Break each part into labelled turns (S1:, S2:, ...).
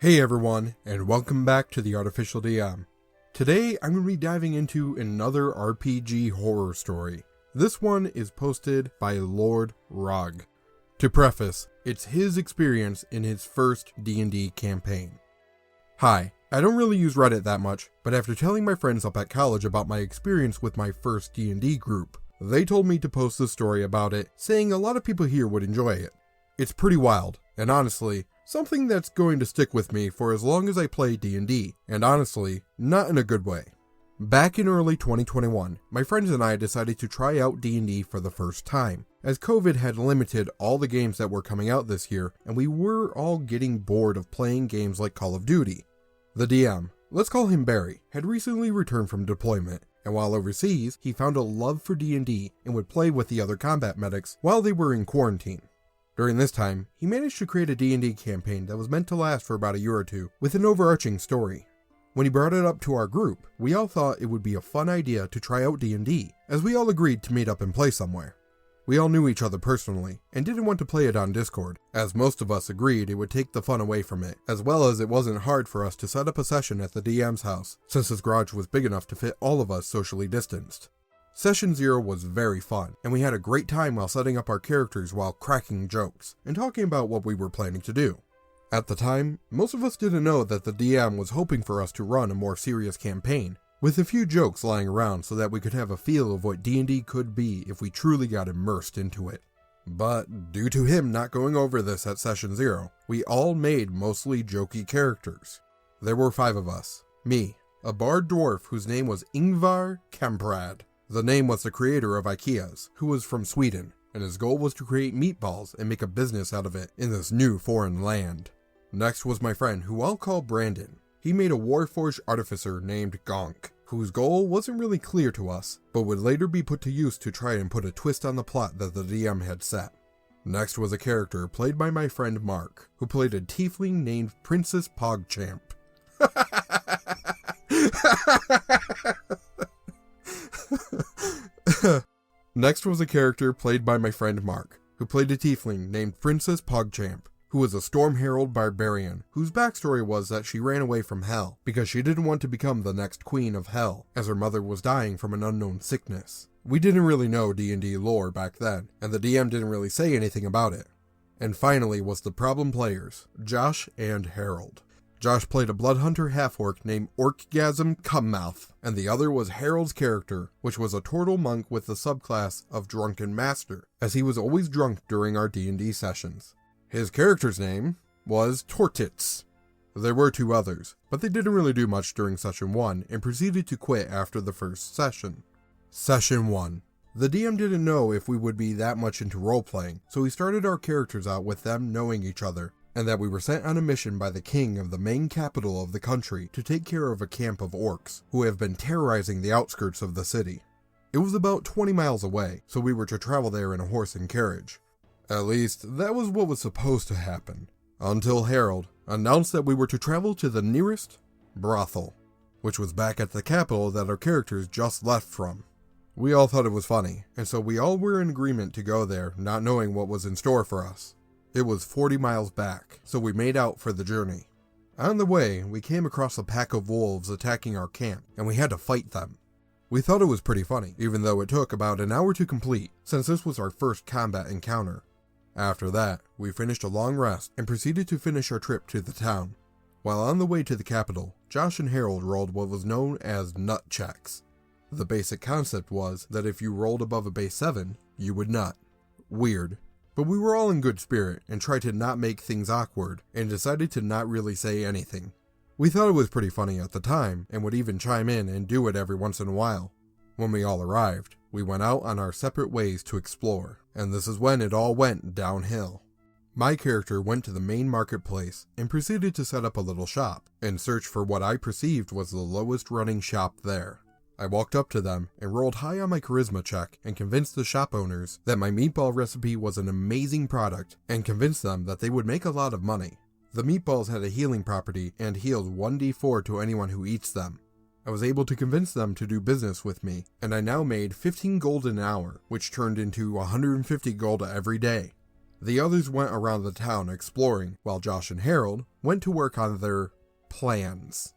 S1: Hey everyone, and welcome back to the Artificial DM. Today I'm going to be diving into another RPG horror story. This one is posted by LordRug. To preface, it's his experience in his first D&D campaign. Hi, I don't really use Reddit that much, but after telling my friends up at college about my experience with my first D&D group, they told me to post this story about it, saying a lot of people here would enjoy it. It's pretty wild, and honestly, something that's going to stick with me for as long as I play D&D, and honestly, not in a good way. Back in early 2021, my friends and I decided to try out D&D for the first time, as COVID had limited all the games that were coming out this year, and we were all getting bored of playing games like Call of Duty. The DM, let's call him Barry, had recently returned from deployment, and while overseas, he found a love for D&D and would play with the other combat medics while they were in quarantine. During this time, he managed to create a D&D campaign that was meant to last for about a year or two, with an overarching story. When he brought it up to our group, we all thought it would be a fun idea to try out D&D, as we all agreed to meet up and play somewhere. We all knew each other personally, and didn't want to play it on Discord, as most of us agreed it would take the fun away from it, as well as it wasn't hard for us to set up a session at the DM's house, since his garage was big enough to fit all of us socially distanced. Session 0 was very fun, and we had a great time while setting up our characters while cracking jokes, and talking about what we were planning to do. At the time, most of us didn't know that the DM was hoping for us to run a more serious campaign, with a few jokes lying around so that we could have a feel of what D&D could be if we truly got immersed into it. But due to him not going over this at Session 0, we all made mostly jokey characters. There were 5 of us. Me, a bard dwarf whose name was Ingvar Kamprad. The name was the creator of IKEA's, who was from Sweden, and his goal was to create meatballs and make a business out of it in this new foreign land. Next was my friend, who I'll call Brandon. He made a Warforged artificer named Gonk, whose goal wasn't really clear to us, but would later be put to use to try and put a twist on the plot that the DM had set. Next was a character played by my friend Mark, who played a tiefling named Princess Pogchamp. Next was a character played by my friend Mark, who played a tiefling named Princess Pogchamp, who was a Storm Herald barbarian, whose backstory was that she ran away from Hell because she didn't want to become the next queen of Hell, as her mother was dying from an unknown sickness. We didn't really know D&D lore back then, and the DM didn't really say anything about it. And finally was the problem players, Josh and Harold. Josh played a bloodhunter half-orc named Orcgasm Cummouth, and the other was Harold's character, which was a turtle monk with the subclass of Drunken Master, as he was always drunk during our D&D sessions. His character's name was Tortits. There were 2 others, but they didn't really do much during Session 1 and proceeded to quit after the first session. Session 1. The DM didn't know if we would be that much into role-playing, so he started our characters out with them knowing each other, and that we were sent on a mission by the king of the main capital of the country to take care of a camp of orcs, who have been terrorizing the outskirts of the city. It was about 20 miles away, so we were to travel there in a horse and carriage. At least, that was what was supposed to happen, until Harold announced that we were to travel to the nearest brothel, which was back at the capital that our characters just left from. We all thought it was funny, and so we all were in agreement to go there, not knowing what was in store for us. It was 40 miles back, so we made out for the journey. On the way, we came across a pack of wolves attacking our camp, and we had to fight them. We thought it was pretty funny, even though it took about an hour to complete, since this was our first combat encounter. After that, we finished a long rest and proceeded to finish our trip to the town. While on the way to the capital, Josh and Harold rolled what was known as nut checks. The basic concept was that if you rolled above a base 7, you would nut. Weird. But we were all in good spirit and tried to not make things awkward and decided to not really say anything. We thought it was pretty funny at the time and would even chime in and do it every once in a while. When we all arrived, we went out on our separate ways to explore, and this is when it all went downhill. My character went to the main marketplace and proceeded to set up a little shop and search for what I perceived was the lowest running shop there. I walked up to them and rolled high on my charisma check and convinced the shop owners that my meatball recipe was an amazing product and convinced them that they would make a lot of money. The meatballs had a healing property and healed 1d4 to anyone who eats them. I was able to convince them to do business with me, and I now made 15 gold an hour, which turned into 150 gold every day. The others went around the town exploring, while Josh and Harold went to work on their plans.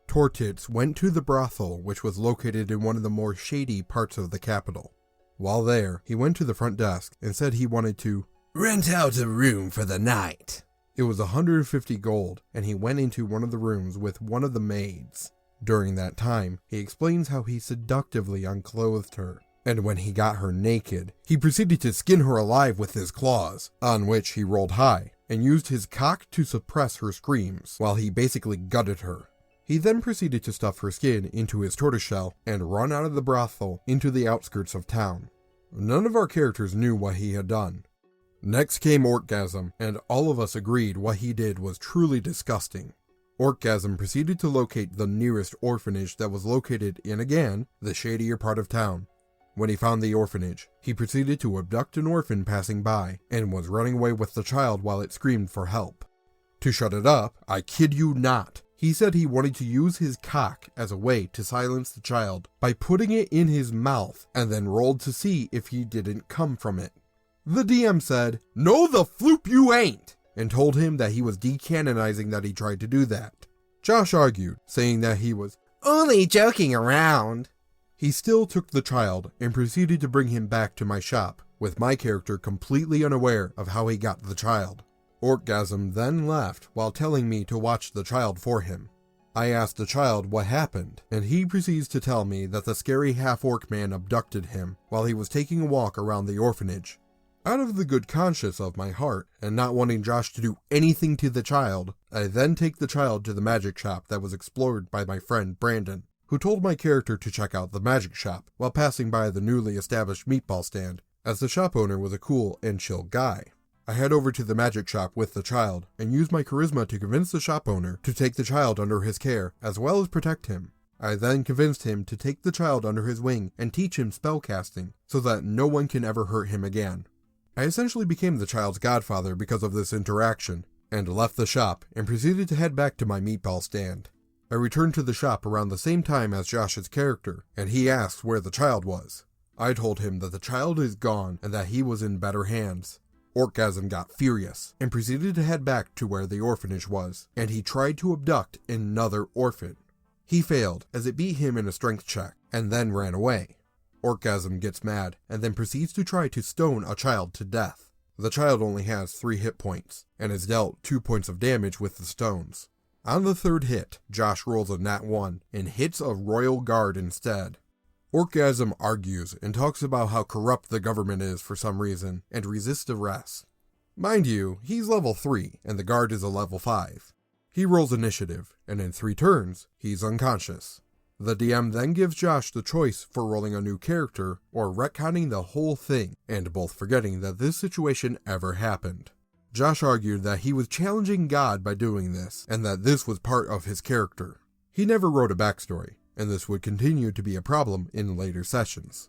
S1: Tortles went to the brothel, which was located in one of the more shady parts of the capital. While there, he went to the front desk and said he wanted to rent out a room for the night. It was 150 gold, and he went into one of the rooms with one of the maids. During that time, he explains how he seductively unclothed her, and when he got her naked, he proceeded to skin her alive with his claws, on which he rolled high, and used his cock to suppress her screams, while he basically gutted her. He then proceeded to stuff her skin into his tortoiseshell and run out of the brothel into the outskirts of town. None of our characters knew what he had done. Next came Orcgasm, and all of us agreed what he did was truly disgusting. Orcgasm proceeded to locate the nearest orphanage that was located in, again, the shadier part of town. When he found the orphanage, he proceeded to abduct an orphan passing by, and was running away with the child while it screamed for help. To shut it up, I kid you not, he said he wanted to use his cock as a way to silence the child by putting it in his mouth and then rolled to see if he didn't come from it. The DM said, "No the floop you ain't," and told him that he was decanonizing that he tried to do that. Josh argued, saying that he was only joking around. He still took the child and proceeded to bring him back to my shop, with my character completely unaware of how he got the child. Orcgasm then left while telling me to watch the child for him. I asked the child what happened, and he proceeds to tell me that the scary half-orc man abducted him while he was taking a walk around the orphanage. Out of the good conscience of my heart, and not wanting Josh to do anything to the child, I then take the child to the magic shop that was explored by my friend Brandon, who told my character to check out the magic shop while passing by the newly established meatball stand, as the shop owner was a cool and chill guy. I head over to the magic shop with the child, and use my charisma to convince the shop owner to take the child under his care, as well as protect him. I then convinced him to take the child under his wing and teach him spellcasting, so that no one can ever hurt him again. I essentially became the child's godfather because of this interaction, and left the shop and proceeded to head back to my meatball stand. I returned to the shop around the same time as Josh's character, and he asked where the child was. I told him that the child is gone and that he was in better hands. Orcgasm got furious and proceeded to head back to where the orphanage was, and he tried to abduct another orphan. He failed as it beat him in a strength check, and then ran away. Orcgasm gets mad, and then proceeds to try to stone a child to death. The child only has 3 hit points, and is dealt 2 points of damage with the stones. On the 3rd hit, Josh rolls a nat 1, and hits a royal guard instead. Orcgasm argues and talks about how corrupt the government is for some reason, and resists arrest. Mind you, he's level 3, and the guard is a level 5. He rolls initiative, and in 3 turns, he's unconscious. The DM then gives Josh the choice for rolling a new character or retconning the whole thing, and both forgetting that this situation ever happened. Josh argued that he was challenging God by doing this, and that this was part of his character. He never wrote a backstory, and this would continue to be a problem in later sessions.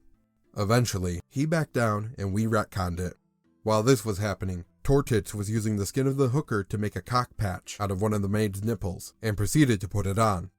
S1: Eventually, he backed down and we retconned it. While this was happening, Tortles was using the skin of the hooker to make a cock patch out of one of the maid's nipples, and proceeded to put it on.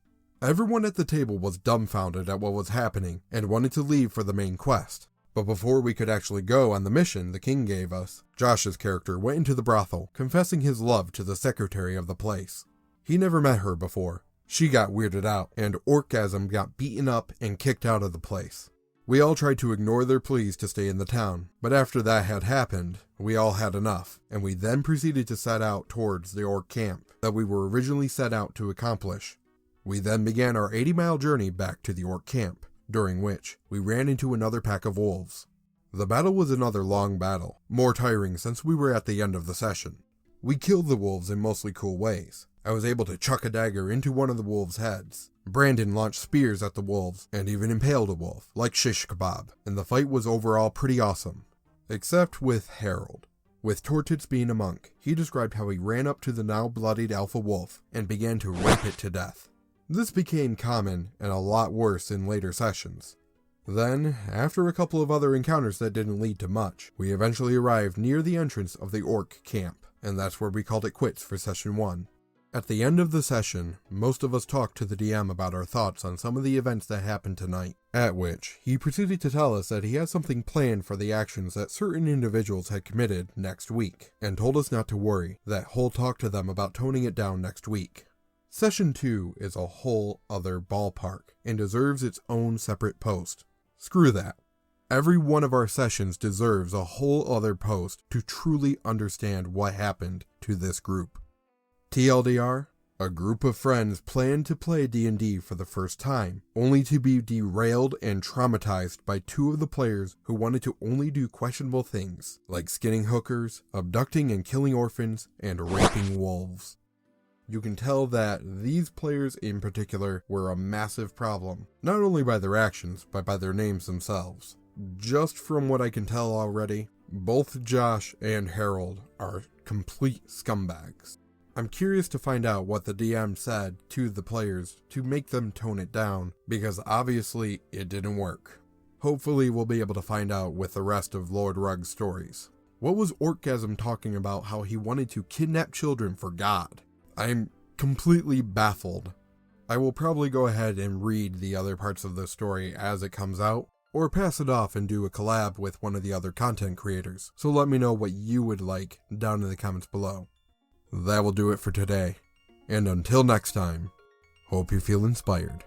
S1: Everyone at the table was dumbfounded at what was happening and wanted to leave for the main quest. But before we could actually go on the mission the king gave us, Josh's character went into the brothel, confessing his love to the secretary of the place. He never met her before. She got weirded out, and Orcgasm got beaten up and kicked out of the place. We all tried to ignore their pleas to stay in the town, but after that had happened, we all had enough, and we then proceeded to set out towards the orc camp that we were originally set out to accomplish. We then began our 80-mile journey back to the orc camp, during which we ran into another pack of wolves. The battle was another long battle, more tiring since we were at the end of the session. We killed the wolves in mostly cool ways. I was able to chuck a dagger into one of the wolves' heads. Brandon launched spears at the wolves, and even impaled a wolf, like shish kebab, and the fight was overall pretty awesome. Except with Harold. With Tortles being a monk, he described how he ran up to the now bloodied alpha wolf, and began to rape it to death. This became common and a lot worse in later sessions. Then, after a couple of other encounters that didn't lead to much, we eventually arrived near the entrance of the orc camp, and that's where we called it quits for session 1. At the end of the session, most of us talked to the DM about our thoughts on some of the events that happened tonight, at which he proceeded to tell us that he has something planned for the actions that certain individuals had committed next week, and told us not to worry, that he'll talk to them about toning it down next week. Session 2 is a whole other ballpark, and deserves its own separate post. Screw that. Every one of our sessions deserves a whole other post to truly understand what happened to this group. TLDR, a group of friends planned to play D&D for the first time, only to be derailed and traumatized by two of the players who wanted to only do questionable things, like skinning hookers, abducting and killing orphans, and raping wolves. You can tell that these players in particular were a massive problem, not only by their actions, but by their names themselves. Just from what I can tell already, both Josh and Harold are complete scumbags. I'm curious to find out what the DM said to the players to make them tone it down, because obviously it didn't work. Hopefully we'll be able to find out with the rest of LordRug's stories. What was Orcgasm talking about how he wanted to kidnap children for God? I'm completely baffled. I will probably go ahead and read the other parts of the story as it comes out, or pass it off and do a collab with one of the other content creators, so let me know what you would like down in the comments below. That will do it for today, and until next time, hope you feel inspired.